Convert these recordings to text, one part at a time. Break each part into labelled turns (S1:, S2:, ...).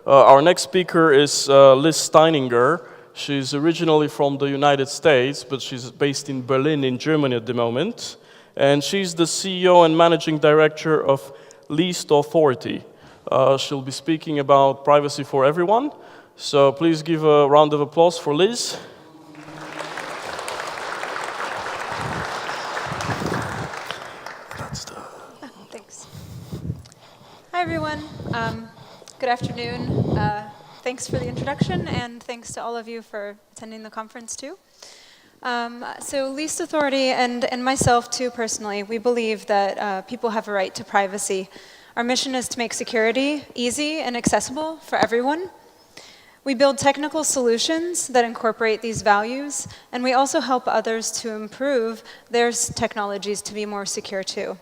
S1: Our next speaker is Liz Steininger. She's originally from the United States, but she's based in Berlin in Germany at the moment. And she's the CEO and Managing Director of Least Authority. She'll be speaking about privacy for everyone. So please give a round of applause for Liz.
S2: Thanks. Hi, everyone. Good afternoon. Thanks for the introduction, and thanks to all of you for attending the conference, too. So Least Authority and myself, too, personally, we believe that people have a right to privacy. Our mission is to make security easy and accessible for everyone. We build technical solutions that incorporate these values, and we also help others to improve their technologies to be more secure, too.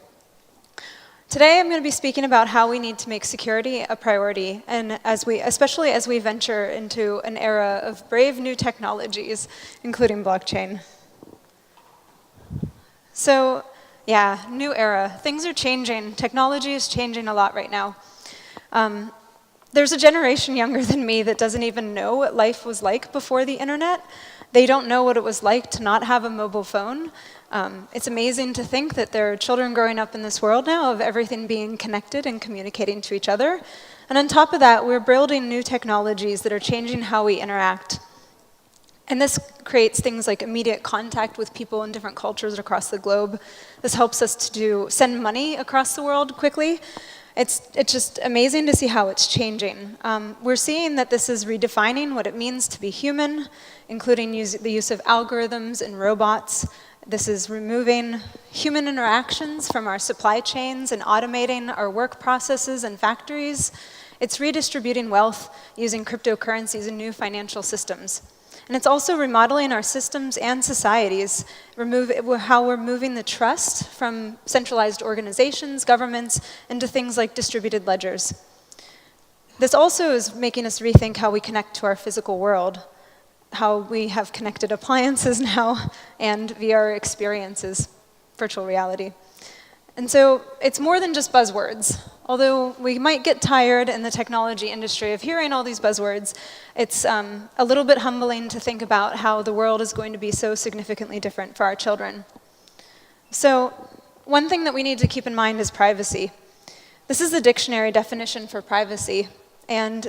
S2: Today, I'm going to be speaking about how we need to make security a priority, and especially as we venture into an era of brave new technologies, including blockchain. So, yeah, new era. Things are changing. Technology is changing a lot right now. There's a generation younger than me that doesn't even know what life was like before the internet. They don't know what it was like to not have a mobile phone. It's amazing to think that there are children growing up in this world now of everything being connected and communicating to each other. And on top of that, we're building new technologies that are changing how we interact. And this creates things like immediate contact with people in different cultures across the globe. This helps us to send money across the world quickly. It's just amazing to see how it's changing. We're seeing that this is redefining what it means to be human, including the use of algorithms and robots. This is removing human interactions from our supply chains and automating our work processes and factories. It's redistributing wealth using cryptocurrencies and new financial systems. And it's also remodeling our systems and societies, how we're moving the trust from centralized organizations, governments, into things like distributed ledgers. This also is making us rethink how we connect to our physical world, how we have connected appliances now, and VR experiences, virtual reality. And so it's more than just buzzwords. Although we might get tired in the technology industry of hearing all these buzzwords, it's a little bit humbling to think about how the world is going to be so significantly different for our children. So one thing that we need to keep in mind is privacy. This is the dictionary definition for privacy, and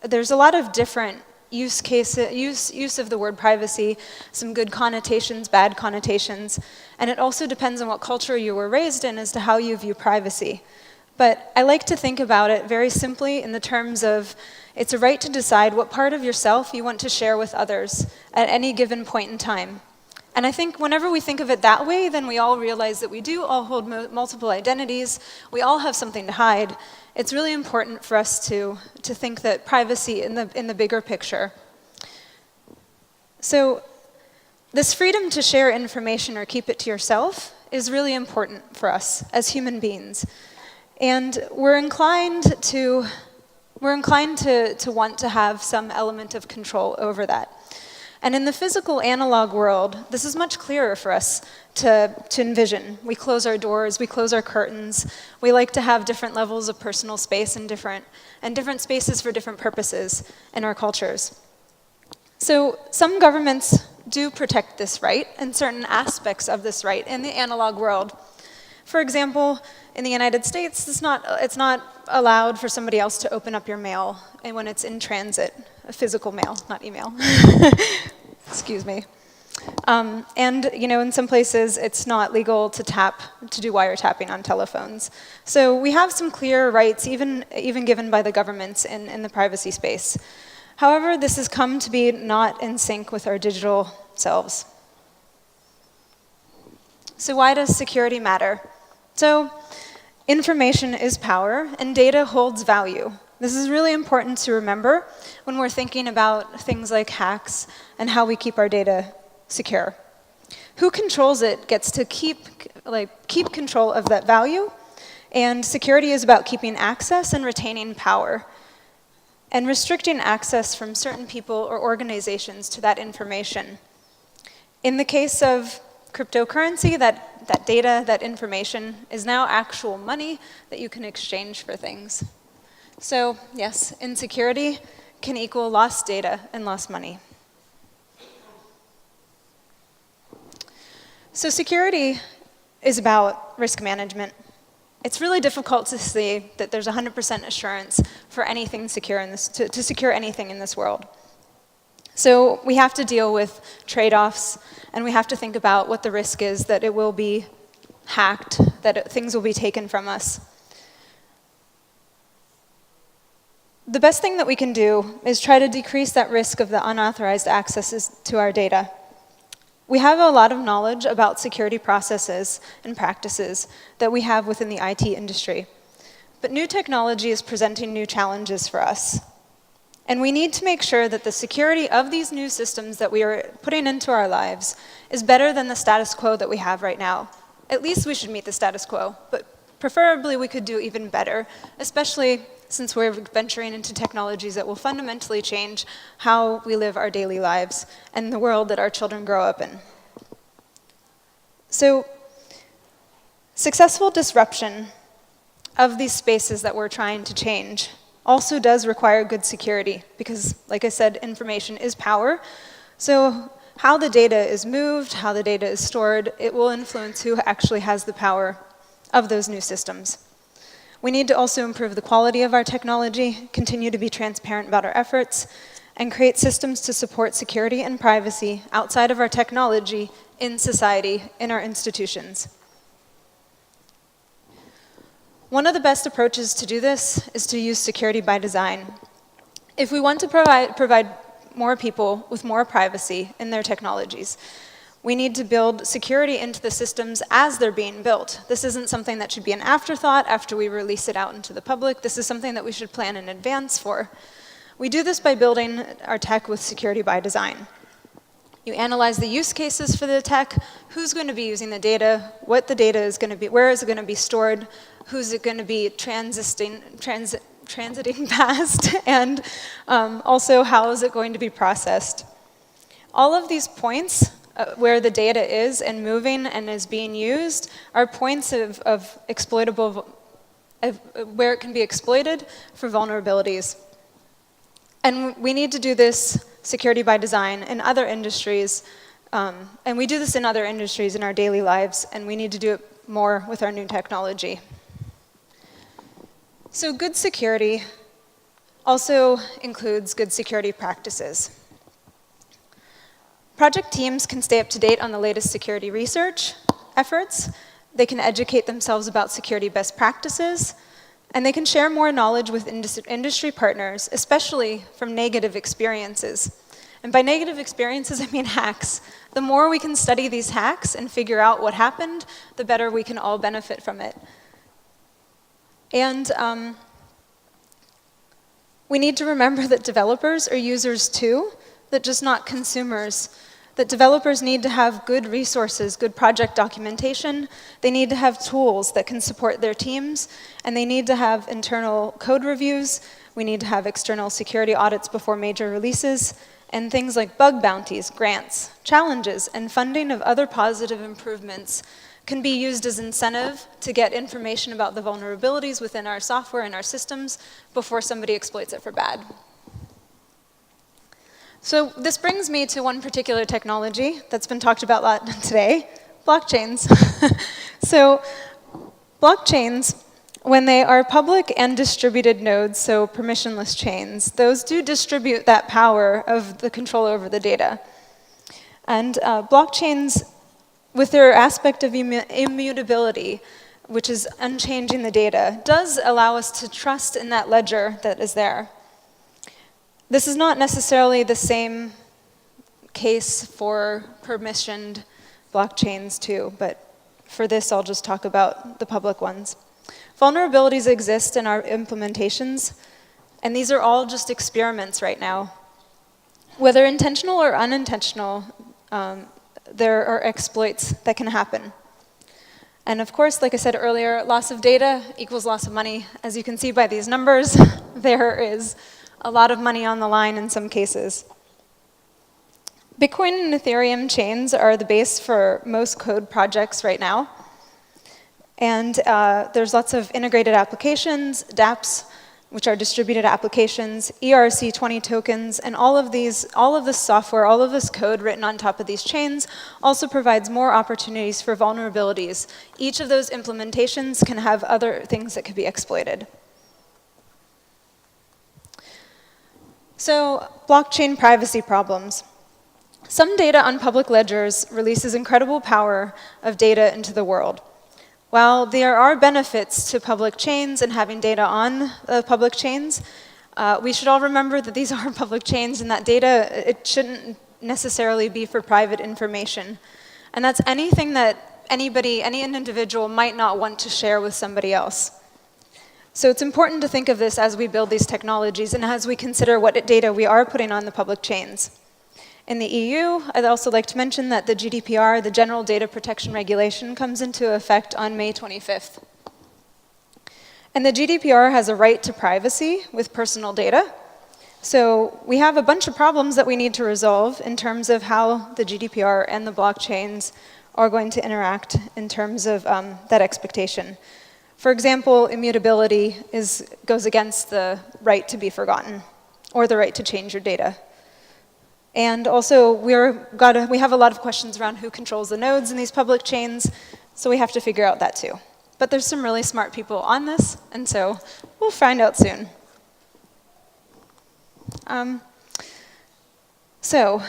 S2: there's a lot of different use of the word privacy, some good connotations, bad connotations, and it also depends on what culture you were raised in as to how you view privacy. But I like to think about it very simply in the terms of it's a right to decide what part of yourself you want to share with others at any given point in time. And I think whenever we think of it that way, then we all realize that we do all hold multiple identities, we all have something to hide. It's really important for us to think that privacy in the bigger picture. So this freedom to share information or keep it to yourself is really important for us as human beings. And we're inclined to want to have some element of control over that. And in the physical analog world, this is much clearer for us to envision. We close our doors, we close our curtains. We like to have different levels of personal space and different spaces for different purposes in our cultures. So some governments do protect this right and certain aspects of this right in the analog world. For example, in the United States, it's not allowed for somebody else to open up your mail when it's in transit, physical mail, not email. Excuse me. And in some places, it's not legal to do wiretapping on telephones. So we have some clear rights, even given by the governments in the privacy space. However, this has come to be not in sync with our digital selves. So why does security matter? So information is power, and data holds value. This is really important to remember when we're thinking about things like hacks and how we keep our data secure. Who controls it gets to keep control of that value, and security is about keeping access and retaining power, and restricting access from certain people or organizations to that information. In the case of cryptocurrency, that data, that information, is now actual money that you can exchange for things. So yes, insecurity can equal lost data and lost money. So security is about risk management. It's really difficult to see that there's 100% assurance for anything secure in this, to secure anything in this world. So we have to deal with trade-offs, and we have to think about what the risk is that it will be hacked, that things will be taken from us. The best thing that we can do is try to decrease that risk of the unauthorized accesses to our data. We have a lot of knowledge about security processes and practices that we have within the IT industry. But new technology is presenting new challenges for us. And we need to make sure that the security of these new systems that we are putting into our lives is better than the status quo that we have right now. At least we should meet the status quo, but preferably we could do even better, especially since we're venturing into technologies that will fundamentally change how we live our daily lives and the world that our children grow up in. So, successful disruption of these spaces that we're trying to change also does require good security because, like I said, information is power. So how the data is moved, how the data is stored, it will influence who actually has the power of those new systems. We need to also improve the quality of our technology, continue to be transparent about our efforts, and create systems to support security and privacy outside of our technology in society, in our institutions. One of the best approaches to do this is to use security by design. If we want to provide more people with more privacy in their technologies, we need to build security into the systems as they're being built. This isn't something that should be an afterthought after we release it out into the public. This is something that we should plan in advance for. We do this by building our tech with security by design. You analyze the use cases for the tech, who's going to be using the data, what the data is going to be, where is it going to be stored, who's it going to be transiting past, and also how is it going to be processed. All of these points where the data is and moving and is being used are points of exploitable, where it can be exploited for vulnerabilities. And we need to do this security by design in other industries, and we do this in other industries in our daily lives, and we need to do it more with our new technology. So good security also includes good security practices. Project teams can stay up to date on the latest security research efforts. They can educate themselves about security best practices, and they can share more knowledge with industry partners, especially from negative experiences. And by negative experiences, I mean hacks. The more we can study these hacks and figure out what happened, the better we can all benefit from it. And we need to remember that developers are users too, that just not consumers. That developers need to have good resources, good project documentation. They need to have tools that can support their teams, and they need to have internal code reviews. We need to have external security audits before major releases, and things like bug bounties, grants, challenges, and funding of other positive improvements can be used as incentive to get information about the vulnerabilities within our software and our systems before somebody exploits it for bad. So this brings me to one particular technology that's been talked about a lot today, blockchains. So blockchains, when they are public and distributed nodes, so permissionless chains, those do distribute that power of the control over the data. And blockchains, with their aspect of immutability, which is unchanging the data, does allow us to trust in that ledger that is there. This is not necessarily the same case for permissioned blockchains too, but for this I'll just talk about the public ones. Vulnerabilities exist in our implementations, and these are all just experiments right now. Whether intentional or unintentional, there are exploits that can happen. And of course, like I said earlier, loss of data equals loss of money. As you can see by these numbers, there is a lot of money on the line in some cases. Bitcoin and Ethereum chains are the base for most code projects right now. And there's lots of integrated applications, dApps, which are distributed applications, ERC20 tokens, and all of this software, all of this code written on top of these chains also provides more opportunities for vulnerabilities. Each of those implementations can have other things that could be exploited. So, blockchain privacy problems. Some data on public ledgers releases incredible power of data into the world. While there are benefits to public chains and having data on public chains, we should all remember that these are public chains and that data, it shouldn't necessarily be for private information. And that's anything that anybody, any individual might not want to share with somebody else. So it's important to think of this as we build these technologies and as we consider what data we are putting on the public chains. In the EU, I'd also like to mention that the GDPR, the General Data Protection Regulation, comes into effect on May 25th. And the GDPR has a right to privacy with personal data. So we have a bunch of problems that we need to resolve in terms of how the GDPR and the blockchains are going to interact in terms of that expectation. For example, immutability goes against the right to be forgotten or the right to change your data. And also, we have a lot of questions around who controls the nodes in these public chains, so we have to figure out that too. But there's some really smart people on this, and so we'll find out soon. So,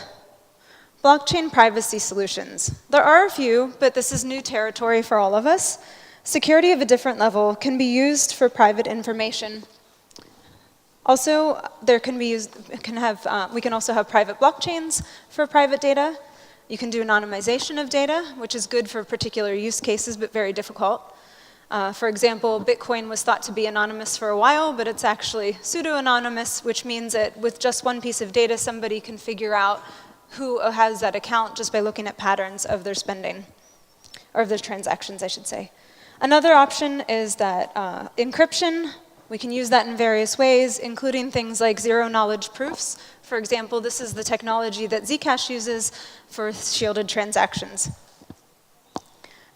S2: blockchain privacy solutions. There are a few, but this is new territory for all of us. Security of a different level can be used for private information. Also, we can also have private blockchains for private data. You can do anonymization of data, which is good for particular use cases, but very difficult. For example, Bitcoin was thought to be anonymous for a while, but it's actually pseudo-anonymous, which means that with just one piece of data, somebody can figure out who has that account just by looking at patterns of their spending, or of their transactions, I should say. Another option is that encryption. We can use that in various ways, including things like zero-knowledge proofs. For example, this is the technology that Zcash uses for shielded transactions.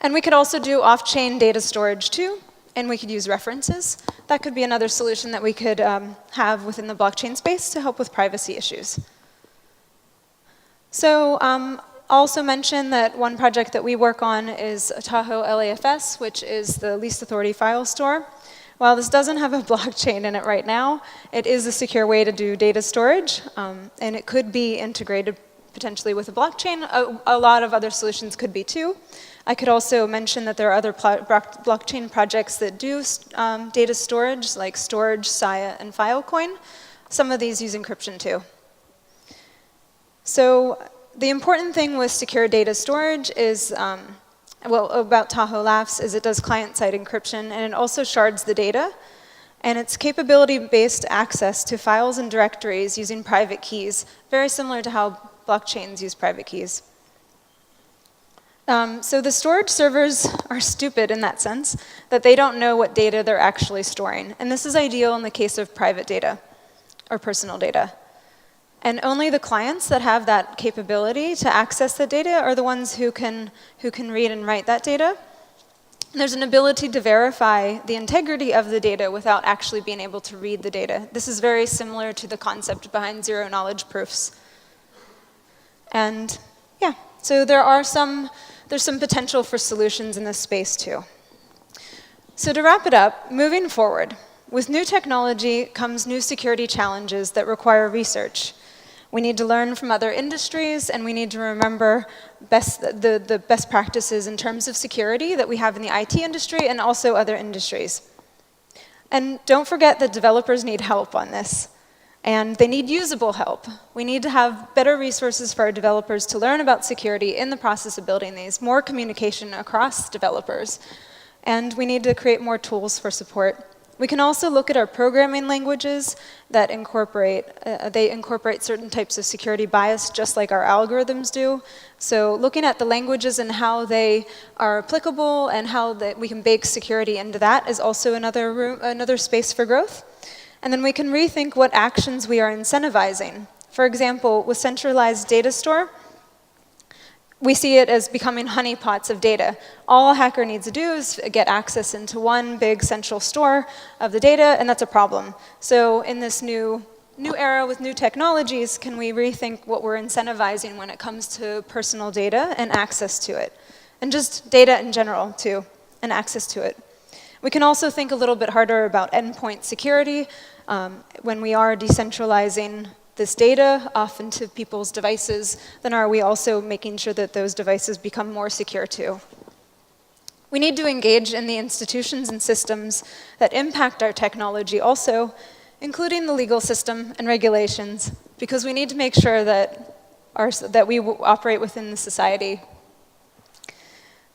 S2: And we could also do off-chain data storage too, and we could use references. That could be another solution that we could have within the blockchain space to help with privacy issues. So I'll also mention that one project that we work on is Tahoe LAFS, which is the least authority file store. While this doesn't have a blockchain in it right now, it is a secure way to do data storage, and it could be integrated potentially with a blockchain. A lot of other solutions could be too. I could also mention that there are other blockchain projects that do data storage, like Storage, Saya, and Filecoin. Some of these use encryption too. So the important thing with secure data storage is about Tahoe LAFS is it does client-side encryption, and it also shards the data. And it's capability-based access to files and directories using private keys, very similar to how blockchains use private keys. So the storage servers are stupid in that sense, that they don't know what data they're actually storing. And this is ideal in the case of private data or personal data. And only the clients that have that capability to access the data are the ones who can read and write that data. And there's an ability to verify the integrity of the data without actually being able to read the data. This is very similar to the concept behind zero-knowledge proofs. And yeah, so there's some potential for solutions in this space too. So to wrap it up, moving forward, with new technology comes new security challenges that require research. We need to learn from other industries, and we need to remember the best practices in terms of security that we have in the IT industry and also other industries. And don't forget that developers need help on this, and they need usable help. We need to have better resources for our developers to learn about security in the process of building these, more communication across developers, and we need to create more tools for support. We can also look at our programming languages that incorporate certain types of security bias, just like our algorithms do. So looking at the languages and how they are applicable and how we can bake security into that is also another space for growth. And then we can rethink what actions we are incentivizing. For example, with centralized data store, we see it as becoming honeypots of data. All a hacker needs to do is get access into one big central store of the data, and that's a problem. So in this new era with new technologies, can we rethink what we're incentivizing when it comes to personal data and access to it? And just data in general, too, and access to it. We can also think a little bit harder about endpoint security. When we are decentralizing this data off into people's devices, then are we also making sure that those devices become more secure too? We need to engage in the institutions and systems that impact our technology also, including the legal system and regulations, because we need to make sure that we operate within the society.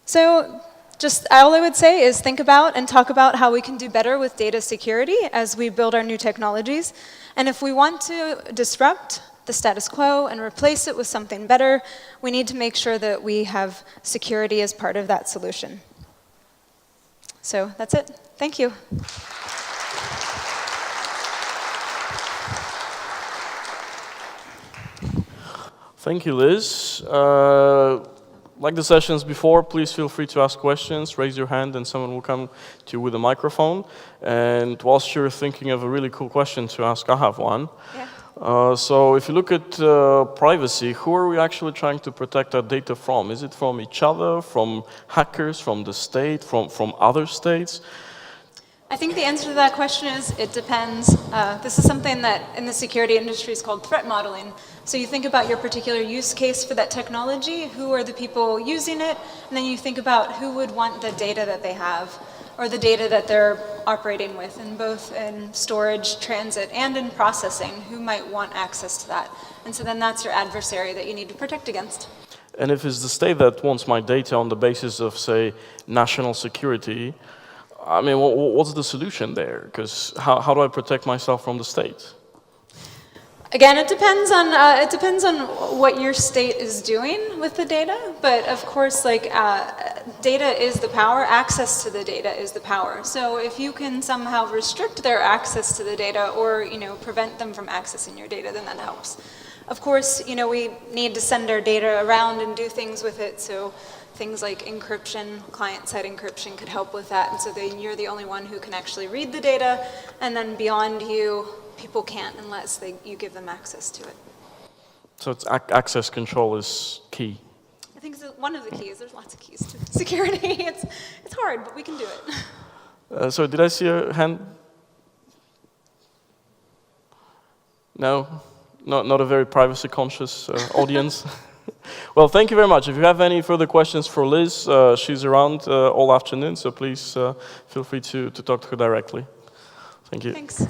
S2: So just all I would say is think about and talk about how we can do better with data security as we build our new technologies. And if we want to disrupt the status quo and replace it with something better, we need to make sure that we have security as part of that solution. So that's it. Thank you.
S1: Thank you, Liz. Like the sessions before, please feel free to ask questions, raise your hand, and someone will come to you with a microphone. And whilst you're thinking of a really cool question to ask, I have one. Yeah. So if you look at privacy, who are we actually trying to protect our data from? Is it from each other, from hackers, from the state, from other states?
S2: I think the answer to that question is it depends. This is something that in the security industry is called threat modeling. So you think about your particular use case for that technology, who are the people using it, and then you think about who would want the data that they have, or the data that they're operating with, in both in storage, transit, and in processing, who might want access to that. And so then that's your adversary that you need to protect against.
S1: And if it's the state that wants my data on the basis of, say, national security, I mean, what's the solution there? Because how do I protect myself from the state?
S2: Again, it depends on what your state is doing with the data. But of course, like data is the power. Access to the data is the power. So if you can somehow restrict their access to the data, or prevent them from accessing your data, then that helps. Of course, we need to send our data around and do things with it. So things like encryption, client-side encryption could help with that. And so then you're the only one who can actually read the data, and then beyond you, people can't unless you give them access to it.
S1: So it's access control is key.
S2: I think it's one of the keys. There's lots of keys to security. It's hard, but we can do it.
S1: So did I see a hand? No? Not a very privacy-conscious audience? Well, thank you very much. If you have any further questions for Liz, she's around all afternoon, so please feel free to talk to her directly. Thank you.
S2: Thanks.